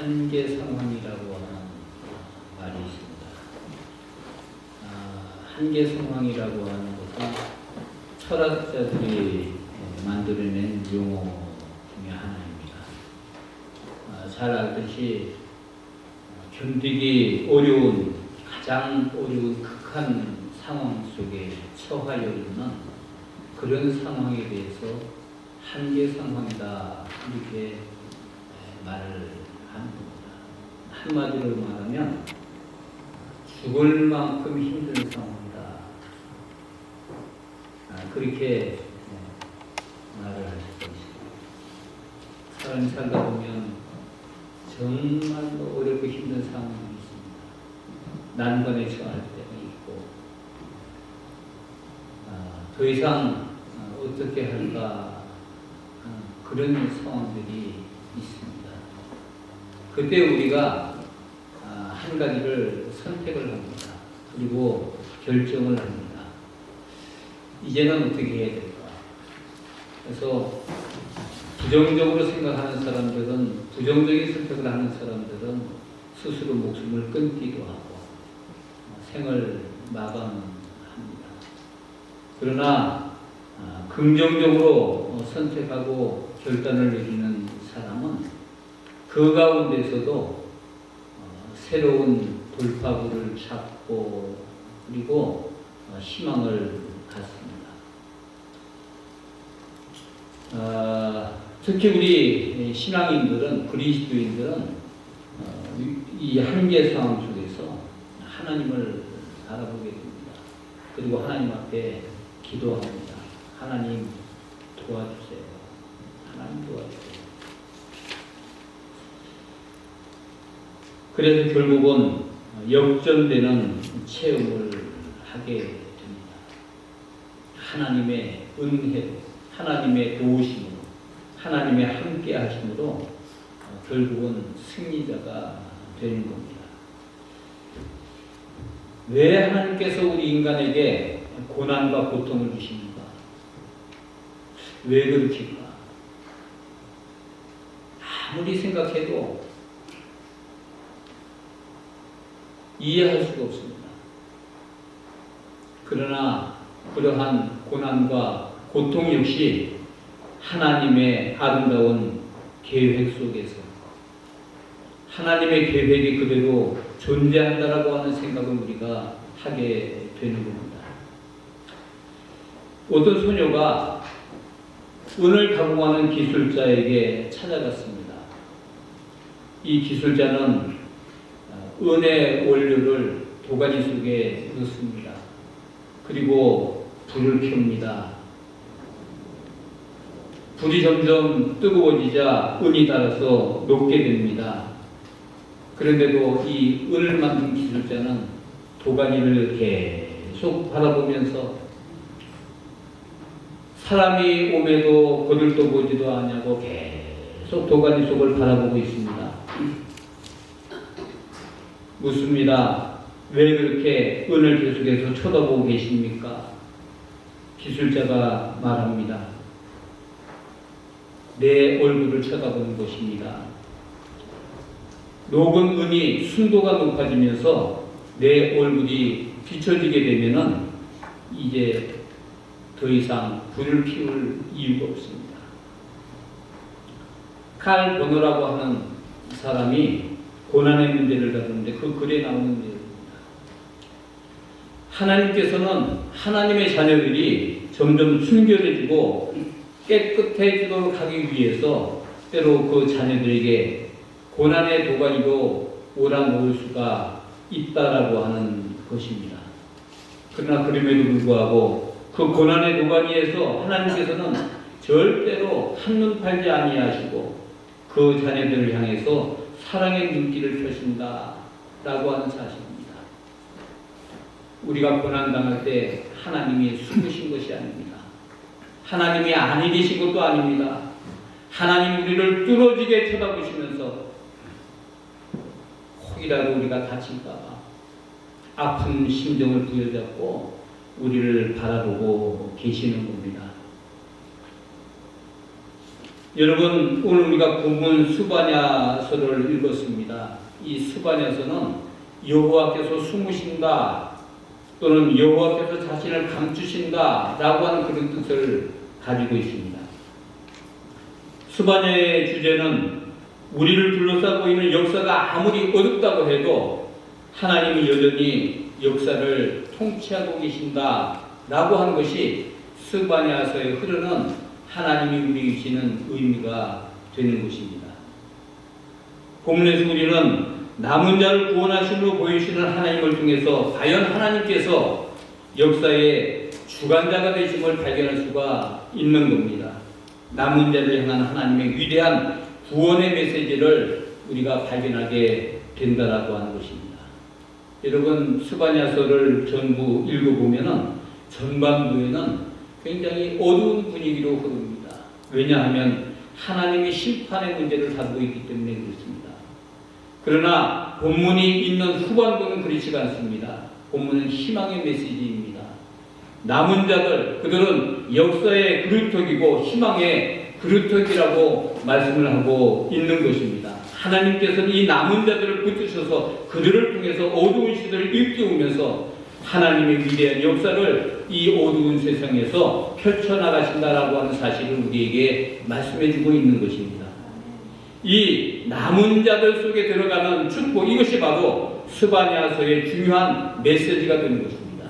한계 상황이라고 하는 말이 있습니다. 한계 상황이라고 하는 것은 철학자들이 만들어낸 용어 중에 하나입니다. 잘 알듯이 견디기 어려운, 가장 어려운 극한 상황 속에 처하여 있는 그런 상황에 대해서 한계 상황이다, 이렇게 말을 하는 겁니다. 한마디로 말하면 죽을 만큼 힘든 상황이다, 그렇게 말을 할 수가 있습니다. 사람이 살다 보면 정말로 어렵고 힘든 상황이 있습니다. 난관에 처할 때가 있고, 더 이상 어떻게 할까 하는 그런 상황들이 있습니다. 그때 우리가 한 가지를 선택을 합니다. 그리고 결정을 합니다. 이제는 어떻게 해야 될까? 그래서 부정적으로 생각하는 사람들은, 부정적인 선택을 하는 사람들은 스스로 목숨을 끊기도 하고 생을 마감합니다. 그러나 긍정적으로 선택하고 결단을 내리는 사람은 그 가운데서도 새로운 돌파구를 찾고 그리고 희망을 갖습니다. 특히 우리 신앙인들은, 그리스도인들은 이 한계 상황 속에서 하나님을 바라보게 됩니다. 그리고 하나님 앞에 기도합니다. 하나님 도와주세요. 하나님 도와주세요. 그래서 결국은 역전되는 체험을 하게 됩니다. 하나님의 은혜로, 하나님의 도우심으로, 하나님의 함께 하심으로 결국은 승리자가 되는 겁니다. 왜 하나님께서 우리 인간에게 고난과 고통을 주십니까? 왜 그렇습니까? 아무리 생각해도 이해할 수가 없습니다. 그러나 그러한 고난과 고통 역시 하나님의 아름다운 계획 속에서 하나님의 계획이 그대로 존재한다라고 하는 생각을 우리가 하게 되는 겁니다. 어떤 소녀가 은을 가공하는 기술자에게 찾아갔습니다. 이 기술자는 은의 원료를 도가니 속에 넣습니다. 그리고 불을 켭니다. 불이 점점 뜨거워지자 은이 닳아서 녹게 됩니다. 그런데도 이 은을 만든 기술자는 도가니를 계속 바라보면서 사람이 오매도 거들떠보지도 않냐고 계속 도가니 속을 바라보고 있습니다. 묻습니다. 왜 그렇게 은을 계속해서 쳐다보고 계십니까? 기술자가 말합니다. 내 얼굴을 쳐다보는 것입니다. 녹은 은이 순도가 높아지면서 내 얼굴이 비춰지게 되면은 이제 더 이상 불을 피울 이유가 없습니다. 칼 버너라고 하는 사람이 고난의 문제를 다루는데 그 글에 나오는 내용입니다. 하나님께서는 하나님의 자녀들이 점점 순결해지고 깨끗해지도록 하기 위해서 때로 그 자녀들에게 고난의 도가니로 몰아놓을 수가 있다라고 하는 것입니다. 그러나 그럼에도 불구하고 그 고난의 도가니에서 하나님께서는 절대로 한눈 팔지 아니하시고 그 자녀들을 향해서 사랑의 눈길을 펴신다라고 하는 사실입니다. 우리가 고난당할 때 하나님이 숨으신 것이 아닙니다. 하나님이 안이 계신 것도 아닙니다. 하나님 우리를 뚫어지게 쳐다보시면서 혹이라도 우리가 다칠까 봐 아픈 심정을 부여잡고 우리를 바라보고 계시는 겁니다. 여러분, 오늘 우리가 본문 스바냐서를 읽었습니다. 이 스바냐서는 여호와께서 숨으신다 또는 여호와께서 자신을 감추신다 라고 하는 그런 뜻을 가지고 있습니다. 스바냐의 주제는 우리를 둘러싸고 있는 역사가 아무리 어둡다고 해도 하나님이 여전히 역사를 통치하고 계신다 라고 하는 것이 스바냐서에 흐르는 하나님이 우리에게 주시는 의미가 되는 것입니다. 본문에서 우리는 남은 자를 구원하심으로 보이시는 하나님을 통해서 과연 하나님께서 역사의 주관자가 되심을 발견할 수가 있는 겁니다. 남은 자를 향한 하나님의 위대한 구원의 메시지를 우리가 발견하게 된다라고 하는 것입니다. 여러분, 스바냐서를 전부 읽어보면은 전반부에는 굉장히 어두운 분위기로 흐릅니다. 왜냐하면 하나님의 심판의 문제를 다루고 있기 때문에 그렇습니다. 그러나 본문이 있는 후반부는 그렇지가 않습니다. 본문은 희망의 메시지입니다. 남은 자들, 그들은 역사의 그루터기고 희망의 그루터기라고 말씀을 하고 있는 것입니다. 하나님께서는 이 남은 자들을 붙드셔서 그들을 통해서 어두운 시대를 일깨우면서 하나님의 위대한 역사를 이 어두운 세상에서 펼쳐나가신다라고 하는 사실을 우리에게 말씀해주고 있는 것입니다. 이 남은 자들 속에 들어가는 축복, 이것이 바로 스바냐서의 중요한 메시지가 되는 것입니다.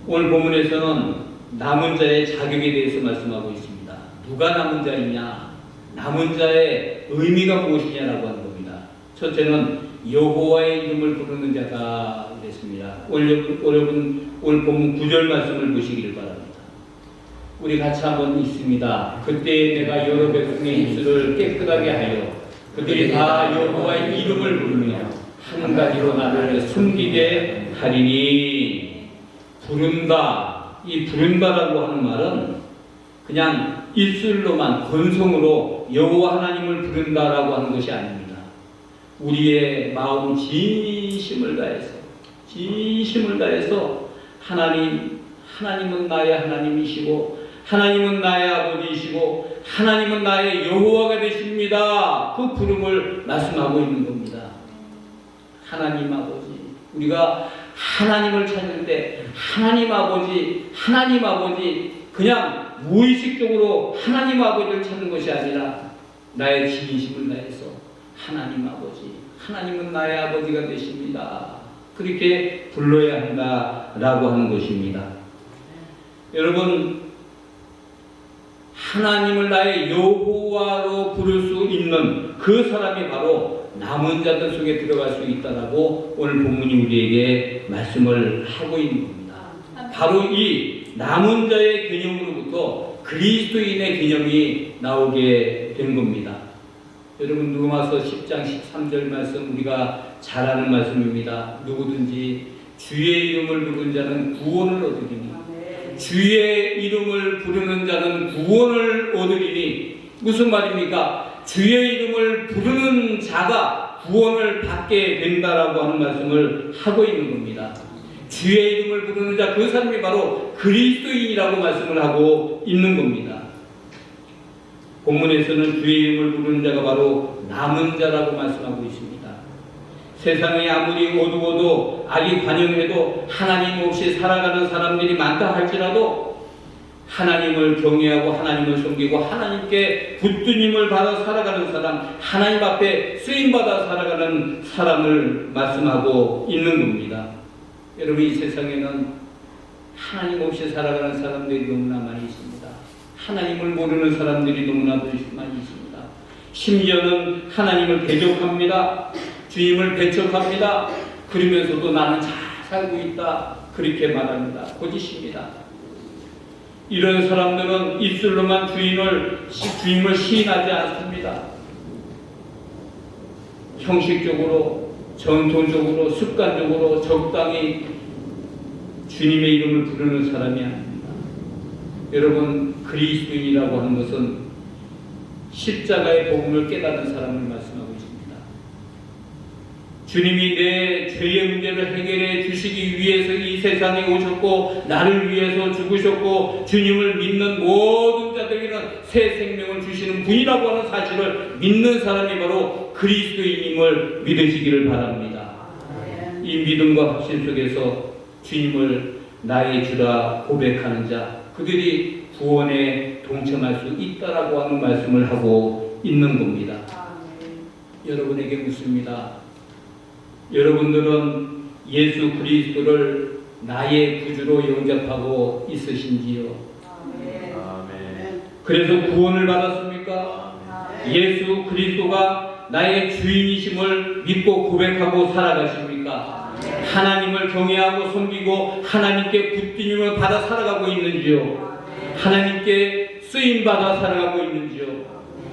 오늘 본문에서는 남은 자의 자격에 대해서 말씀하고 있습니다. 누가 남은 자이냐? 남은 자의 의미가 무엇이냐라고 하는 겁니다. 첫째는 여호와의 이름을 부르는 자가 됐습니다. 오늘 본문 9절 말씀을 보시길 바랍니다. 우리 같이 한번 읽습니다. 그때 내가 여러 백성의 입술을 깨끗하게 하여 그들이 다 여호와의 이름을 부르며 한 가지로 나를 숨기게 하리니. 부른다, 이 부른다라고 하는 말은 그냥 입술로만 건성으로 여호와 하나님을 부른다라고 하는 것이 아닙니다. 우리의 마음 진심을 다해서 하나님은 나의 하나님이시고 하나님은 나의 아버지이시고 하나님은 나의 여호와가 되십니다. 그 부름을 말씀하고 있는 겁니다. 하나님 아버지, 우리가 하나님을 찾을 때 하나님 아버지 그냥 무의식적으로 하나님 아버지를 찾는 것이 아니라 나의 진심을 다해서 하나님 아버지, 하나님은 나의 아버지가 되십니다. 그렇게 불러야 한다라고 하는 것입니다. 여러분, 하나님을 나의 여호와로 부를 수 있는 그 사람이 바로 남은 자들 속에 들어갈 수 있다라고 오늘 본문이 우리에게 말씀을 하고 있는 겁니다. 바로 이 남은 자의 개념으로부터 그리스도인의 개념이 나오게 된 겁니다. 여러분, 누가마서 10장 13절 말씀 우리가 잘 아는 말씀입니다. 누구든지 주의 이름을 부르는 자는 구원을 얻으리니 주의 이름을 부르는 자는 구원을 얻으리니. 무슨 말입니까? 주의 이름을 부르는 자가 구원을 받게 된다라고 하는 말씀을 하고 있는 겁니다. 주의 이름을 부르는 자, 그 사람이 바로 그리스도인이라고 말씀을 하고 있는 겁니다. 본문에서는 주의 이름을 부르는 자가 바로 남은 자라고 말씀하고 있습니다. 세상이 아무리 어두워도 악이 관영해도 하나님 없이 살아가는 사람들이 많다 할지라도 하나님을 경외하고 하나님을 섬기고 하나님께 붙들림을 받아 살아가는 사람, 하나님 앞에 쓰임받아 살아가는 사람을 말씀하고 있는 겁니다. 여러분, 이 세상에는 하나님 없이 살아가는 사람들이 너무나 많이 있습니다. 하나님을 모르는 사람들이 너무나 많이 있습니다. 심지어는 하나님을 대적합니다. 주님을 배척합니다. 그러면서도 나는 잘 살고 있다, 그렇게 말합니다. 거짓입니다. 이런 사람들은 입술로만 주님을 시인하지 않습니다. 형식적으로, 전통적으로, 습관적으로 적당히 주님의 이름을 부르는 사람이 아닙니다. 여러분, 그리스도인이라고 하는 것은 십자가의 복음을 깨닫는 사람을 말씀하고 있습니다. 주님이 내 죄의 문제를 해결해 주시기 위해서 이 세상에 오셨고 나를 위해서 죽으셨고 주님을 믿는 모든 자들에게는 새 생명을 주시는 분이라고 하는 사실을 믿는 사람이 바로 그리스도인임을 믿으시기를 바랍니다. 이 믿음과 확신 속에서 주님을 나의 주라 고백하는 자, 그들이 구원에 동참할 수 있다라고 하는 말씀을 하고 있는 겁니다. 여러분에게 묻습니다. 여러분들은 예수 그리스도를 나의 구주로 영접하고 있으신지요? 그래서 구원을 받았습니까? 예수 그리스도가 나의 주인이심을 믿고 고백하고 살아가십니까? 하나님을 경외하고 섬기고 하나님께 붙들림을 받아 살아가고 있는지요? 하나님께 쓰임받아 살아가고 있는지요?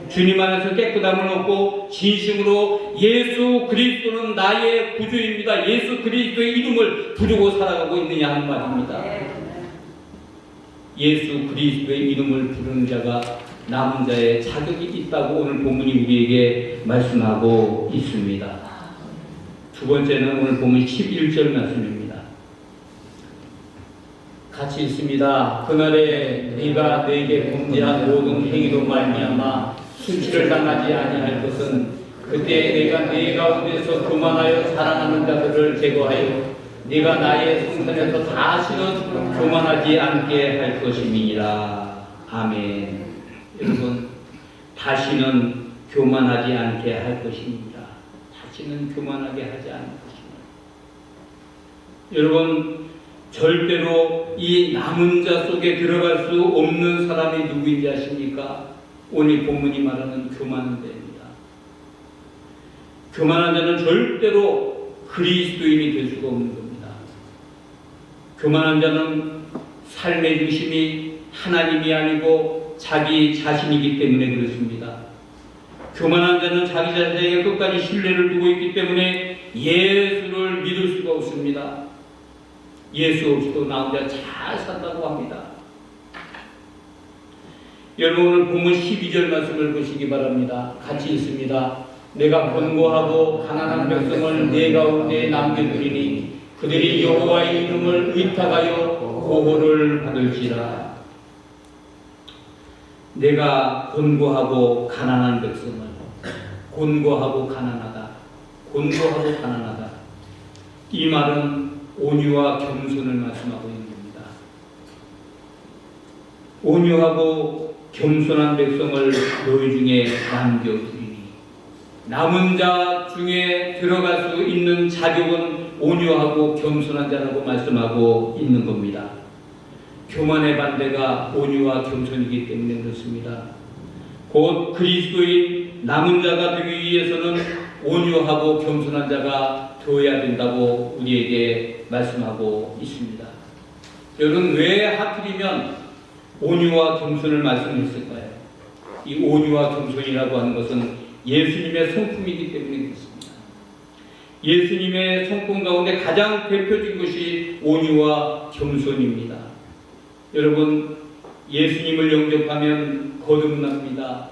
주님 안에서 깨끗함을 얻고 진심으로 예수 그리스도는 나의 구주입니다, 예수 그리스도의 이름을 부르고 살아가고 있느냐 하는 말입니다. 예수 그리스도의 이름을 부르는 자가 남은 자의 자격이 있다고 오늘 본문이 우리에게 말씀하고 있습니다. 두 번째는 오늘 본문 11절 말씀입니다. 같이 있습니다. 그날에 네가 내게 범죄한 모든 행위로 말미암아 수치를 당하지 아니할 것은 그때 내가 네 가운데서 교만하여 자랑하는 자들을 제거하여 네가 나의 성전에서 다시는 교만하지 않게 할 것임이니라. 아멘. 여러분, 다시는 교만하지 않게 할 것입니다. 다시는 교만하게 하지 않을 것입니다. 여러분, 절대로 이 남은 자 속에 들어갈 수 없는 사람이 누구인지 아십니까? 오늘 본문이 말하는 교만한 자입니다. 교만한 자는 절대로 그리스도인이 될 수가 없는 겁니다. 교만한 자는 삶의 중심이 하나님이 아니고 자기 자신이기 때문에 그렇습니다. 교만한 자는 자기 자신에게 끝까지 신뢰를 두고 있기 때문에 예수를 믿을 수가 없습니다. 예수 없이도 나 혼자 잘 산다고 합니다. 여러분, 오늘 본문 12절 말씀을 보시기 바랍니다. 같이 있습니다. 내가 권고하고 가난한 백성을 내 가운데 남겨두리니 그들이 여호와의 이름을 의탁하여 보호를 받을지라. 내가 권고하고 가난한 백성을, 권고하고 가난하다, 권고하고 가난하다, 이 말은 온유와 겸손을 말씀하고 있는 겁니다. 온유하고 겸손한 백성을 너희 중에 남겨두리니, 남은 자 중에 들어갈 수 있는 자격은 온유하고 겸손한 자라고 말씀하고 있는 겁니다. 교만의 반대가 온유와 겸손이기 때문에 그렇습니다. 곧 그리스도인 남은 자가 되기 위해서는 온유하고 겸손한 자가 되어야 된다고 우리에게 말씀하고 있습니다. 여러분, 왜 하필이면 온유와 겸손을 말씀했을까요? 이 온유와 겸손이라고 하는 것은 예수님의 성품이기 때문에 그렇습니다. 예수님의 성품 가운데 가장 대표적인 것이 온유와 겸손입니다. 여러분, 예수님을 영접하면 거듭납니다.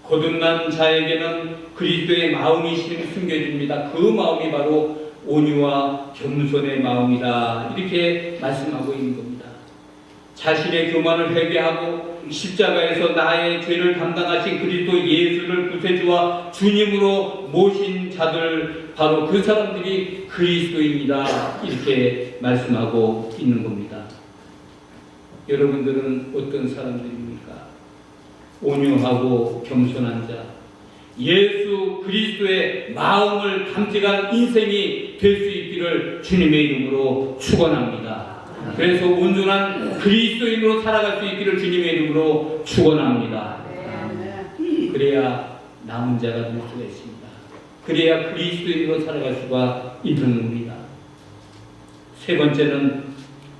거듭난 자에게는 그리스도의 마음이 숨겨집니다. 그 마음이 바로 온유와 겸손의 마음이다, 이렇게 말씀하고 있는 겁니다. 자신의 교만을 회개하고 십자가에서 나의 죄를 담당하신 그리스도 예수를 구세주와 주님으로 모신 자들, 바로 그 사람들이 그리스도인이다, 이렇게 말씀하고 있는 겁니다. 여러분들은 어떤 사람들입니까? 온유하고 겸손한 자, 예수 그리스도의 마음을 감직한 인생이 될 수 있기를 주님의 이름으로 축원합니다. 그래서 온전한 그리스도인으로 살아갈 수 있기를 주님의 이름으로 축원합니다. 그래야 남은 자가 될 수가 있습니다. 그래야 그리스도인으로 살아갈 수가 있는 겁니다. 세 번째는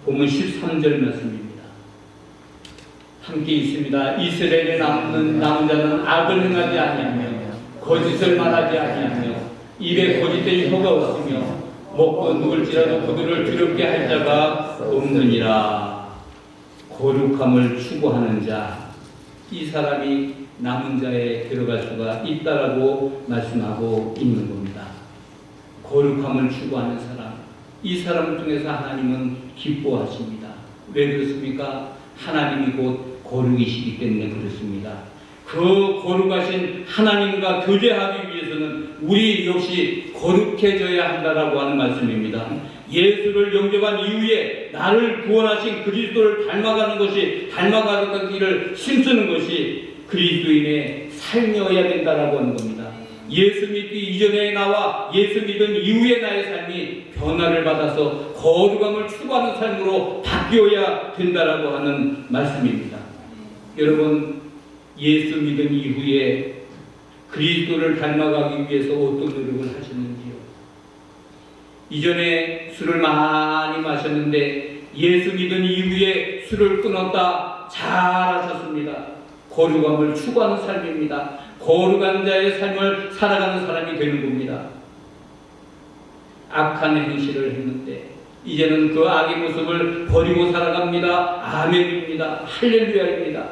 본문 13절 말씀입니다. 함께 있습니다. 이스라엘에 남은 자는 악을 행하지 아니하며 거짓을 말하지 아니하며 입에 거짓된 혀가 없으며 먹고 누울지라도 그들을 두렵게 할 자가 없느니라. 거룩함을 추구하는 자, 이 사람이 남은 자에 들어갈 수가 있다라고 말씀하고 있는 겁니다. 거룩함을 추구하는 사람, 이 사람을 통해서 하나님은 기뻐하십니다. 왜 그렇습니까? 하나님이 곧 거룩이시기 때문에 그렇습니다. 그 거룩하신 하나님과 교제하기 위해서는 우리 역시 거룩해져야 한다라고 하는 말씀입니다. 예수를 영접한 이후에 나를 구원하신 그리스도를 닮아가기를 힘쓰는 것이 그리스도인의 삶이어야 된다라고 하는 겁니다. 예수 믿기 이전의 나와 예수 믿은 이후의 나의 삶이 변화를 받아서 거룩함을 추구하는 삶으로 바뀌어야 된다라고 하는 말씀입니다. 여러분, 예수 믿은 이후에 그리스도를 닮아가기 위해서 어떤 노력을 하셨는지요? 이전에 술을 많이 마셨는데 예수 믿은 이후에 술을 끊었다. 잘하셨습니다. 거룩함을 추구하는 삶입니다. 거룩한 자의 삶을 살아가는 사람이 되는 겁니다. 악한 행실을 했는데 이제는 그 악의 모습을 버리고 살아갑니다. 아멘입니다. 할렐루야입니다.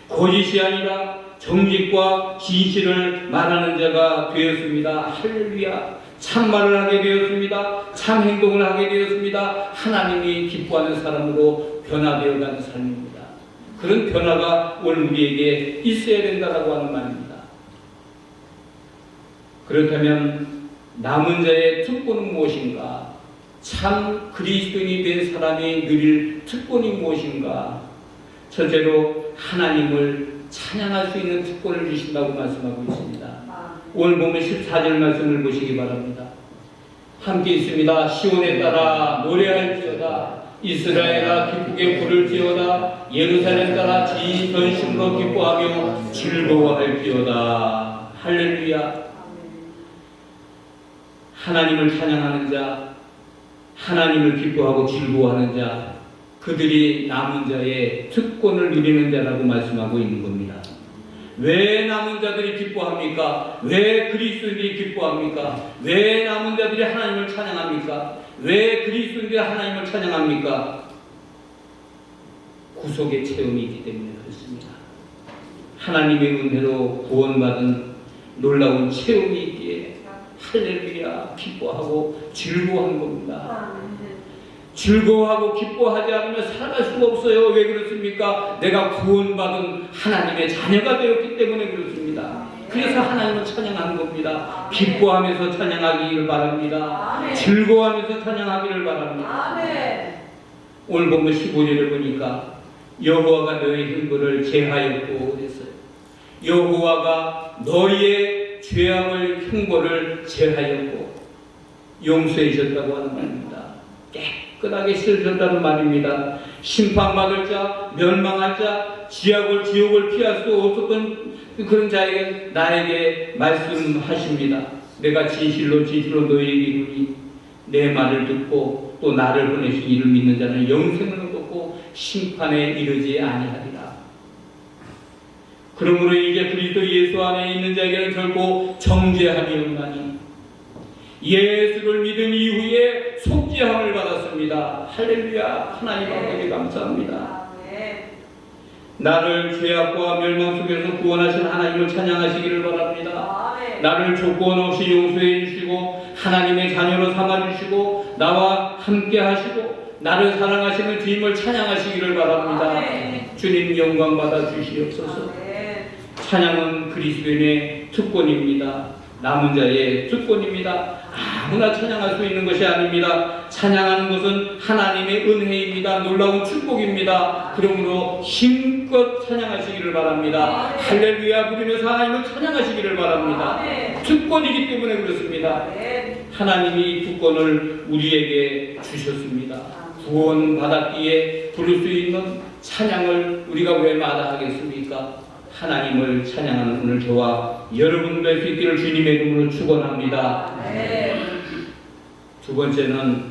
거짓이 아니라 정직과 진실을 말하는 자가 되었습니다. 할렐루야. 참말을 하게 되었습니다. 참 행동을 하게 되었습니다. 하나님이 기뻐하는 사람으로 변화되어가는 삶입니다. 그런 변화가 오늘 우리에게 있어야 된다고 하는 말입니다. 그렇다면 남은 자의 특권은 무엇인가? 참 그리스도인이 된 사람이 누릴 특권이 무엇인가? 첫째로 하나님을 찬양할 수 있는 특권을 주신다고 말씀하고 있습니다. 오늘 보면 14절 말씀을 보시기 바랍니다. 함께 있습니다. 시온에 따라 노래할지어다. 이스라엘아 기쁘게 부를지어다. 예루살렘 따라 진전심으로 기뻐하며 즐거워할지어다. 할렐루야. 하나님을 찬양하는 자, 하나님을 기뻐하고 즐거워하는 자, 그들이 남은 자의 특권을 누리는 자라고 말씀하고 있는 겁니다. 왜 남은 자들이 기뻐합니까? 왜 그리스도인들이 기뻐합니까? 왜 남은 자들이 하나님을 찬양합니까? 왜 그리스도인들이 하나님을 찬양합니까? 구속의 체험이 있기 때문에 그렇습니다. 하나님의 은혜로 구원받은 놀라운 체험이 있기에 할렐루야 기뻐하고 즐거워한 겁니다. 즐거워하고 기뻐하지 않으면 살아갈 수가 없어요. 왜 그렇습니까? 내가 구원받은 하나님의 자녀가 되었기 때문에 그렇습니다. 그래서 하나님을 찬양하는 겁니다. 기뻐하면서 찬양하기를 바랍니다. 즐거워하면서 찬양하기를 바랍니다. 오늘 보면 15절을 보니까 여호와가 너의 흉보를 제하였고 그랬어요. 여호와가 너희의 죄악을 흉보를 제하였고 용서해 주셨다고 하는 말입니다. 깨끗하게 씻으셨다는 말입니다. 심판받을 자, 멸망할 자, 지옥을 피할 수 없었던 그런 자에게 나에게 말씀하십니다. 내가 진실로 너희에게 이르니 내 말을 듣고 또 나를 보내신 이를 믿는 자는 영생을 얻고 심판에 이르지 아니하리라. 그러므로 이제 그리스도 예수 안에 있는 자에게는 결코 정죄함이 없나니 예수를 믿은 이후에 속죄함을 받았습니다. 할렐루야. 하나님 아버지 감사합니다. 나를 죄악과 멸망 속에서 구원하신 하나님을 찬양하시기를 바랍니다. 나를 조건 없이 용서해 주시고 하나님의 자녀로 삼아주시고 나와 함께 하시고 나를 사랑하시는 주님을 찬양하시기를 바랍니다. 주님 영광 받아 주시옵소서. 찬양은 그리스도인의 특권입니다. 남은 자의 특권입니다. 아무나 찬양할 수 있는 것이 아닙니다. 찬양하는 것은 하나님의 은혜입니다. 놀라운 축복입니다. 그러므로 힘껏 찬양하시기를 바랍니다. 할렐루야 부르면서 하나님을 찬양하시기를 바랍니다. 특권이기 때문에 그렇습니다. 하나님이 이 특권을 우리에게 주셨습니다. 구원 받았기에 부를 수 있는 찬양을 우리가 왜 마다하겠습니까? 하나님을 찬양하는 오늘 저와 여러분 될 수 있기를 주님의 이름으로 축원합니다. 두 번째는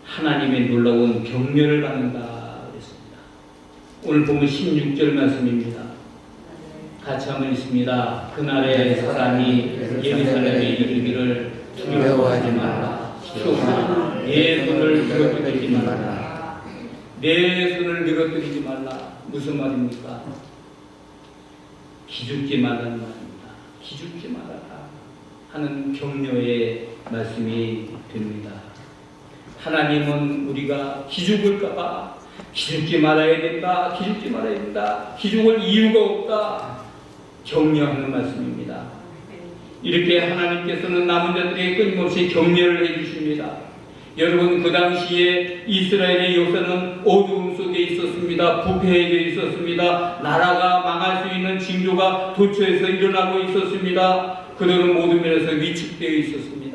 하나님의 놀라운 격려를 받는다 그랬습니다. 오늘 보면 16절 말씀입니다. 같이 한번 있습니다. 그날에 사람이 예루살렘에 이르기를 두려워하지 마라. 내 손을 늘어뜨리지 말라. 내 손을 늘어뜨리지 말라. 무슨 말입니까? 기죽지 말라는 말입니다. 기죽지 말아라 하는 격려의 말씀이 됩니다. 하나님은 우리가 기죽을까봐 기죽지 말아야 된다, 기죽지 말아야 된다, 기죽을 이유가 없다, 격려하는 말씀입니다. 이렇게 하나님께서는 남은 자들에게 끊임없이 격려를 해주십니다. 여러분, 그 당시에 이스라엘의 역사는 어두움 속에 있었습니다. 부패해져 있었습니다. 나라가 망할 수 있는 징조가 도처에서 일어나고 있었습니다. 그들은 모든 면에서 위축되어 있었습니다.